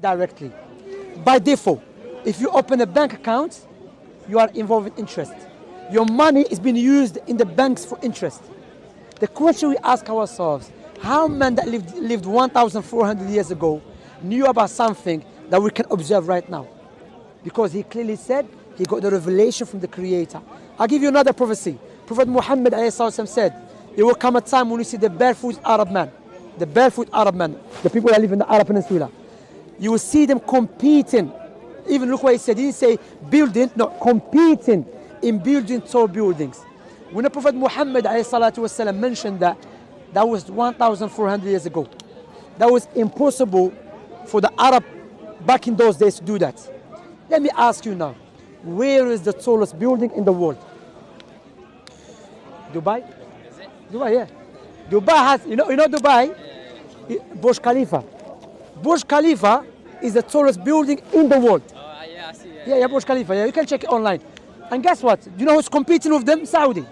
directly. By default, if you open a bank account, you are involved in interest. Your money is being used in the banks for interest. The question we ask ourselves, how men that lived 1,400 years ago knew about something that we can observe right now? Because he clearly said he got the revelation from the Creator. I'll give you another prophecy. Prophet Muhammad said, there will come a time when you see the barefoot Arab man, the people that live in the Arab Peninsula. You will see them competing. Even look what he said. He didn't say building, no, competing in building tall buildings. When the Prophet Muhammad mentioned that, that was 1,400 years ago. That was impossible for the Arab back in those days to do that. Let me ask you now, where is the tallest building in the world? Dubai? Dubai, yeah. Dubai has, you know Dubai? Burj Khalifa. Burj Khalifa is the tallest building in the world. Oh, yeah, I see. Yeah, Burj Khalifa. Yeah, you can check it online. And guess what? Do you know who's competing with them? Saudi.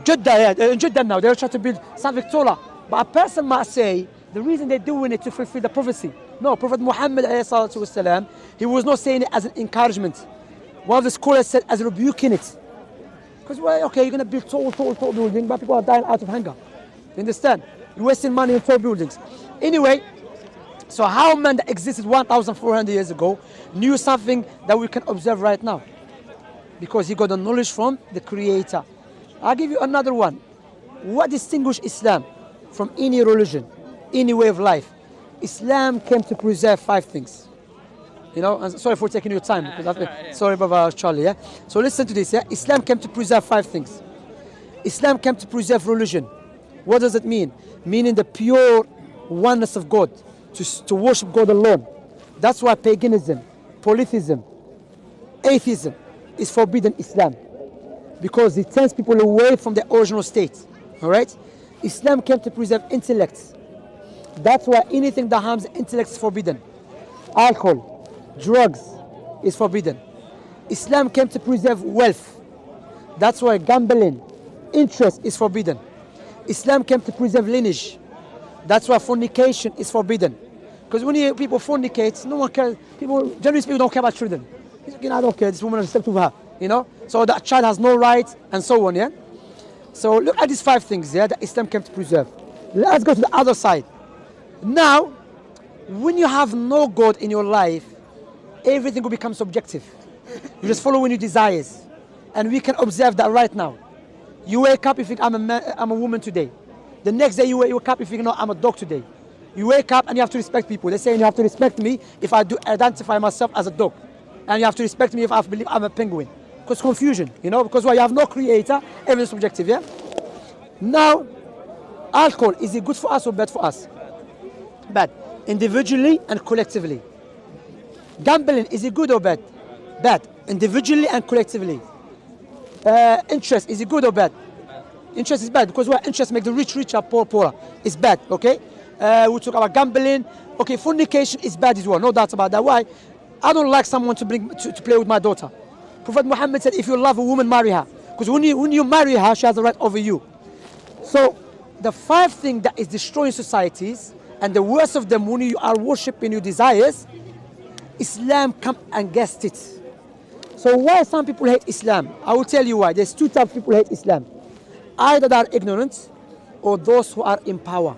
Jeddah, yeah. In Jeddah now, they're trying to build something taller. But a person might say, the reason they're doing it to fulfill the prophecy. No, Prophet Muhammad, والسلام, he was not saying it as an encouragement. One of the scholars said as rebuking it. Because, well, okay, you're going to build tall buildings, but people are dying out of hunger. You understand? You're wasting money on tall buildings. Anyway, so how man that existed 1,400 years ago knew something that we can observe right now? Because he got the knowledge from the Creator. I'll give you another one. What distinguishes Islam from any religion, any way of life? Islam came to preserve 5 things. You know, and sorry for taking your time. Sorry, Baba Charlie. Yeah? So listen to this. Yeah? Islam came to preserve 5 things. Islam came to preserve religion. What does it mean? Meaning the pure oneness of God, to worship God alone. That's why paganism, polytheism, atheism is forbidden in Islam, because it turns people away from the original state. All right? Islam came to preserve intellect. That's why anything that harms intellect is forbidden. Alcohol, drugs is forbidden. Islam came to preserve wealth. That's why gambling, interest is forbidden. Islam came to preserve lineage. That's why fornication is forbidden. Because when people fornicate, no one cares. Generally speaking, don't care about children. You know, I don't care. This woman has slept with her. You know, so that child has no rights and so on. Yeah. So look at these 5 things. Yeah, that Islam came to preserve. Let's go to the other side. Now, when you have no God in your life, everything will become subjective. You just follow your desires, and we can observe that right now. You wake up, you think I'm a woman today. The next day you wake up, you think, no, I'm a dog today. You wake up and you have to respect people. They're saying you have to respect me if I do identify myself as a dog. And you have to respect me if I believe I'm a penguin. Because confusion, you know, because you have no creator, everything is subjective, yeah? Now, alcohol, is it good for us or bad for us? Bad. Individually and collectively. Gambling, is it good or bad? Bad. Individually and collectively. Interest, is it good or bad? Interest is bad, because interest makes the rich richer, poor poorer. It's bad, okay? We talk about gambling. Okay, fornication is bad as well, no doubt about that. Why? I don't like someone to play with my daughter. Prophet Muhammad said, if you love a woman, marry her. Because when you marry her, she has the right over you. So, the 5 things that is destroying societies, and the worst of them, when you are worshipping your desires, Islam come against it. So why some people hate Islam? I will tell you why. There's 2 types of people who hate Islam. Either they are ignorant, or those who are in power.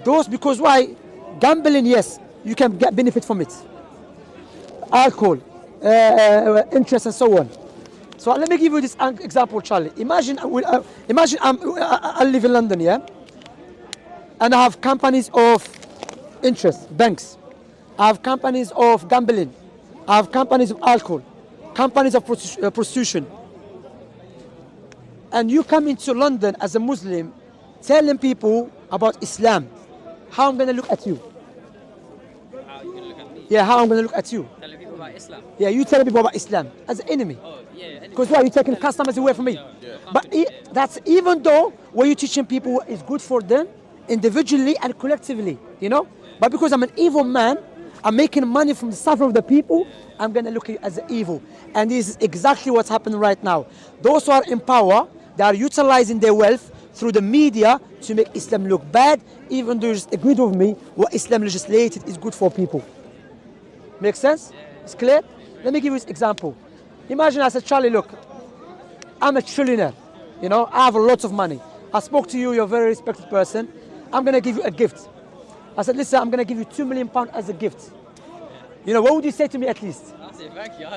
Those, because why? Gambling, yes, you can get benefit from it. Alcohol, interest, and so on. So let me give you this example, Charlie. Imagine I live in London, yeah, and I have companies of interest, banks. I have companies of gambling. I have companies of alcohol, companies of prostitution. And you come into London as a Muslim, telling people about Islam. How I'm going to look at you? How you gonna look at me? Yeah, how I'm going to look at you? Telling people about Islam. Yeah, you telling people about Islam as an enemy. Oh, yeah. Because why? You're taking customers away from me. Yeah. But that's even though what you're teaching people is good for them, individually and collectively, you know? But because I'm an evil man, I'm making money from the suffering of the people, I'm going to look at you as evil. And this is exactly what's happening right now. Those who are in power, they are utilizing their wealth through the media to make Islam look bad, even though you just agreed with me, what Islam legislated is good for people. Make sense? It's clear? Let me give you an example. Imagine I said, Charlie, look, I'm a trillionaire. You know, I have a lot of money. I spoke to you, you're a very respected person. I'm going to give you a gift. I said, listen, I'm going to give you £2 million as a gift. You know, what would you say to me at least? I'll say thank you.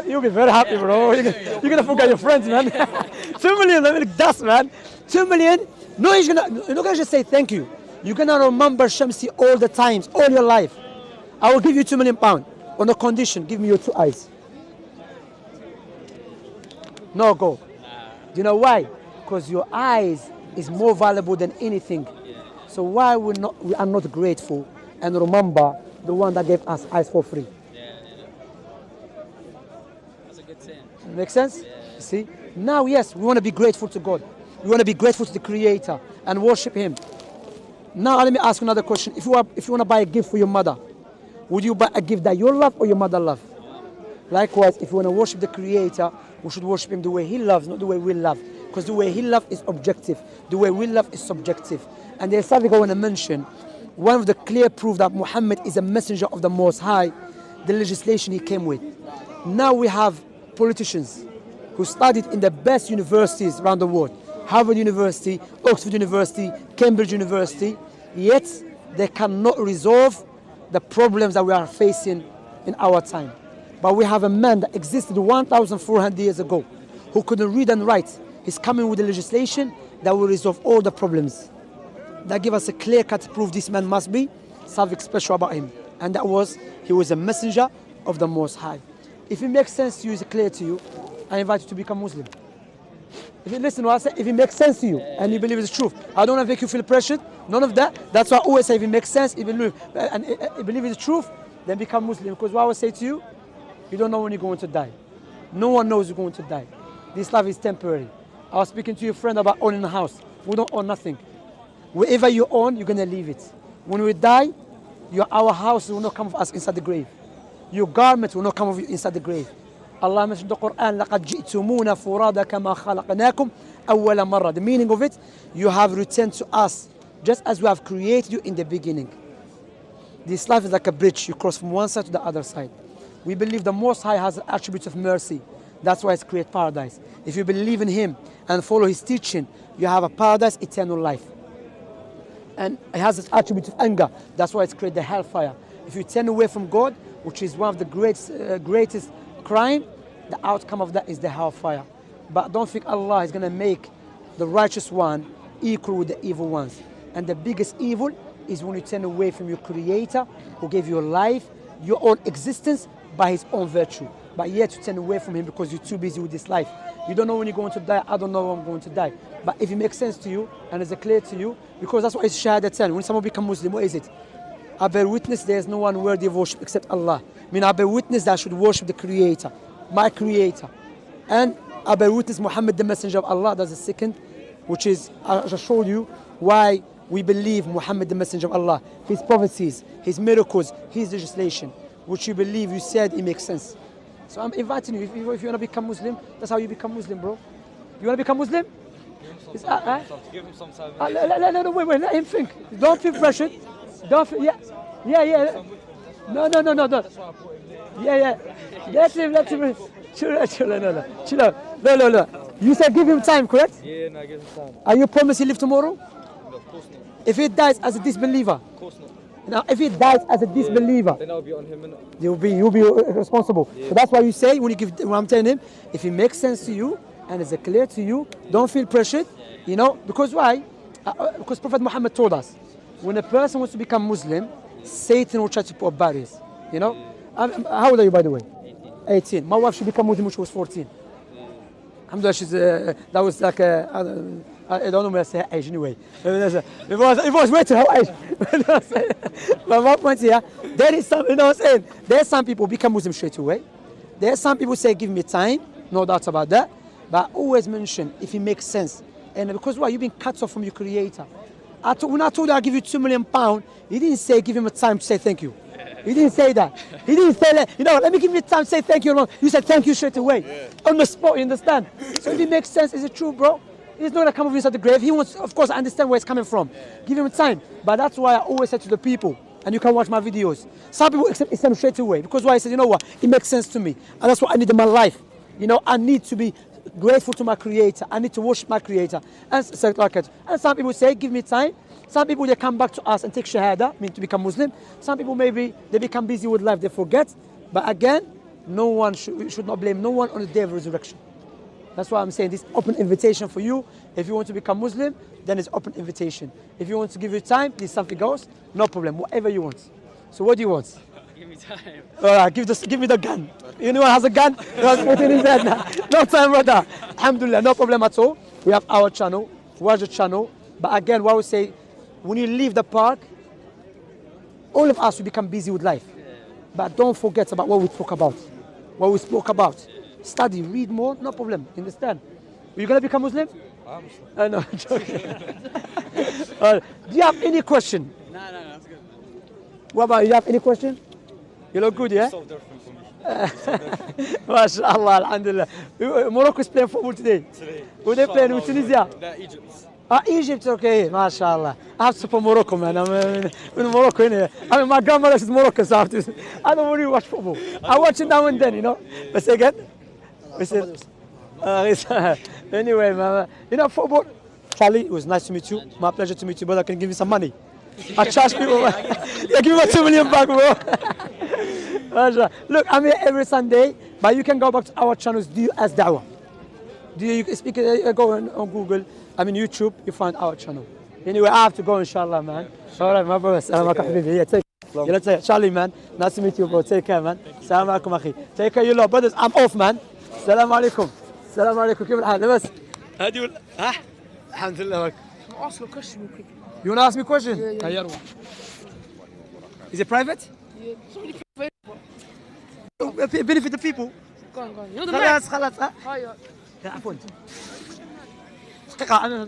You'll be very happy, bro. You're going to forget your friends, man. 2 million, I mean, dust, man. 2 million. No, you're not going to just say thank you. You're going to remember Shamsi all the times, all your life. I will give you £2 million on a condition. Give me your 2 eyes. No go. Do you know why? Because your eyes is more valuable than anything. So why we are not grateful and remember the one that gave us eyes for free? That's a good saying. Make sense? You see? Now, yes, we want to be grateful to God. We want to be grateful to the Creator and worship Him. Now, let me ask you another question. If you want to buy a gift for your mother, would you buy a gift that you love or your mother love? Likewise, if you want to worship the Creator, we should worship Him the way He loves, not the way we love. Because the way He loves is objective. The way we love is subjective. And there's something I want to mention. One of the clear proof that Muhammad is a messenger of the Most High, the legislation he came with. Now we have politicians who studied in the best universities around the world. Harvard University, Oxford University, Cambridge University. Yet they cannot resolve the problems that we are facing in our time. But we have a man that existed 1,400 years ago who couldn't read and write. He's coming with a legislation that will resolve all the problems. That gives us a clear-cut proof this man must be something special about him. And that was, he was a messenger of the Most High. If it makes sense to you, is it clear to you, I invite you to become Muslim. If you listen to what I say, if it makes sense to you and you believe it's truth, I don't want to make you feel pressured, none of that. That's why I always say if it makes sense, if you believe it's truth, then become Muslim. Because what I always say to you, you don't know when you're going to die. No one knows you're going to die. This life is temporary. I was speaking to your friend about owning a house. We don't own nothing. Wherever you own, you're going to leave it. When we die, our house will not come with us inside the grave. Your garment will not come with you inside the grave. Allah mentioned in the Quran, لَقَدْ جِئْتُمُونَ فُرَادَ كَمَا خَلَقْنَاكُمْ أَوَّلَ مَرَّةٍ. The meaning of it, you have returned to us just as we have created you in the beginning. This life is like a bridge. You cross from one side to the other side. We believe the Most High has attributes of mercy. That's why it's created paradise. If you believe in Him and follow His teaching, you have a paradise, eternal life. And it has its attributes of anger. That's why it's created the hellfire. If you turn away from God, which is one of the greatest crime, the outcome of that is the hellfire. But don't think Allah is going to make the righteous one equal with the evil ones. And the biggest evil is when you turn away from your Creator who gave you life, your own existence by His own virtue. But yet you turn away from Him because you're too busy with this life. You don't know when you're going to die. I don't know when I'm going to die. But if it makes sense to you and is clear to you, because that's what it's Shahadatan. When someone becomes Muslim, what is it? I bear witness there is no one worthy of worship except Allah. I mean, I bear witness that I should worship the Creator, my Creator. And I bear witness Muhammad, the Messenger of Allah. That's the second, which is, I just showed you why we believe Muhammad, the Messenger of Allah, his prophecies, his miracles, his legislation, which you believe, you said it makes sense. So I'm inviting you, if you want to become Muslim, that's how you become Muslim, bro. You want to become Muslim? Give him some time. No, wait, let him think. Don't feel pressured. Don't feel, yeah. No. Yeah. Let him. Chill out. No. You said give him time, correct? Yeah, no, give him time. Are you promised he live tomorrow? No, of course not. If he dies as a disbeliever? Of course not. Now, if he dies as a disbeliever, Then I'll be on him, innit? you'll be responsible. Yeah. So that's why you say, when I'm telling him, if it makes sense to you and is clear to you, don't feel pressured, you know, because why? Because Prophet Muhammad told us, when a person wants to become Muslim, Satan will try to put barriers, you know. How old are you, by the way? 18. My wife should become Muslim when she was 14. Alhamdulillah, that was like I don't know where I say age anyway. It was way too high age. But my point here, there is some, you know what I'm saying? There are some people become Muslim straight away. There are some people say, give me time, no doubt about that. But I always mention if it makes sense. And because why? You've been cut off from your Creator. When I told you I'll give you £2 million, he didn't say give him a time to say thank you. He didn't say that. He didn't say that, you know, let me give you time to say thank you. You said thank you straight away. On the spot, you understand? So if it makes sense, is it true, bro? He's not gonna come up inside the grave. He wants, of course, I understand where it's coming from. Give him time. But that's why I always say to the people, and you can watch my videos. Some people accept Islam straight away because why I said, you know what, it makes sense to me, and that's what I need in my life. You know, I need to be grateful to my Creator. I need to worship my Creator. And so like it. And some people say, give me time. Some people they come back to us and take shahada, mean to become Muslim. Some people maybe they become busy with life, they forget. But again, no one should not blame no one on the day of resurrection. That's why I'm saying this open invitation for you. If you want to become Muslim, then it's open invitation. If you want to give you time, there's something else, no problem, whatever you want. So what do you want? Give me time. All right, give me the gun. Anyone has a gun? Put it in his head now. No time, brother. Alhamdulillah, no problem at all. We have our channel, watch the channel. But again, what we say, when you leave the park, all of us will become busy with life. But don't forget about what we talk about. What we spoke about. Study, read more, no problem. Understand? Are you going to become Muslim? I'm Muslim. No, I'm joking. Do you have any question? No, that's good. What about you? You have any question? You look good, yeah? So different from me. MashaAllah, alhamdulillah. Morocco is playing football today. Who they playing with Tunisia? Egypt. Egypt, okay, mashallah. I have to support Morocco, man. I'm in Morocco, innit? I mean, my grandmother is Moroccan, so I don't really watch football. I watch it now and then, you know. But say again? Anyway, man, you know, football. Charlie, it was nice to meet you. My pleasure to meet you, brother. Can you give me some money? I charge people. Yeah, give me my 2 million back, bro. Look, I'm here every Sunday, but you can go back to our channels, Do as Dawah. You speak, go on Google, YouTube, you find our channel. Anyway, I have to go, inshallah, man. All right, my brother. Salam alaikum, habibi. Yeah, take care. Charlie, man. Nice to meet you, bro. Take care, man. Salam alaikum, akhi. Take care, you lot. Brothers, I'm off, man. Salam alaikum. Salam alaikum. كيف الحال؟ بس. هادي ها؟ الحمد لله. Ask a question real quick. You want to ask me a question? Yeah. Is it private? Yeah. Somebody Benefit the people. go on. You know the man. خلاص ها؟ Hi, عفوا. دقيقة أنا